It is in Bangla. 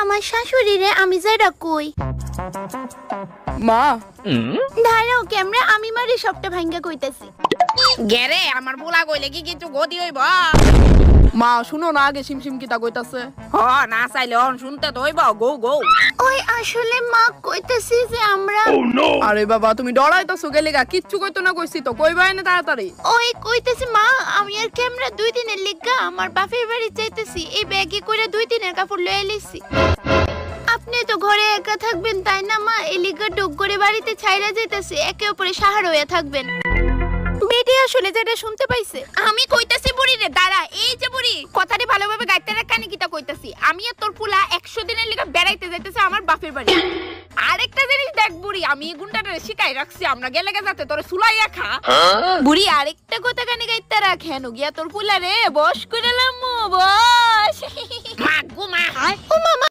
আমার শাশুড়িরে আমি যাইরা কই মা দাঁড়াও ক্যামেরা আমি মারি সবটা ভাঙ্গা কইতাছি। গেরে আমার বুলা কইলে কি কিছু গতি হইব? মা শুনো না আগে সিমসিম কিতা কইতাছে। হ না চাইলে অন শুনতে তো হইব। গো গো ওই আসলে মা কইতাছি যে আমরা আরে বাবা তুমি ডরাইতাছো গেলিগা, কিচ্ছু কইতো না কইছি তো, কইবাই না তাড়াতাড়ি। ওই কইতাছি মা আমি আর ক্যামেরা 2 দিনের লিগা আমার বাপের বাড়ি যাইতেছি, এই ব্যাগে করে 2 দিনের কাপড় লয়ে লইছি। আপনি তো ঘরে একা থাকবেন তাই না মা, এই লিগা ডুগ করে বাড়িতে ছাইরা যাইতেছি, একে অপরে সাহারা হয়ে থাকবেন। বেটি আসলে যেটা শুনতে পাইছে আমি কইতাছি বুড়ি রে, দাঁড়া। এই যে বুড়ি কথাটি ভালোভাবে গাইতে রাখ, কানে কিতা কইতাছি। আমি আর তোর ফুলা 100 দিনের লিগা বেড়াইতে যাইতেছে আমার বাপের বাড়ি। আরেকটা জিনিস দেখ বুড়ি, আমি এই গুন্ডাটারে শিখাই রাখছি, আমরা গেলে যাতে তোরে সুলাইয়া খা। বুড়ি আরেকটা কথা কানে গাইতে রাখ, হেন গিয়া তোর ফুলা রে বস কইরালাম বস। মা গো মা। ও মামা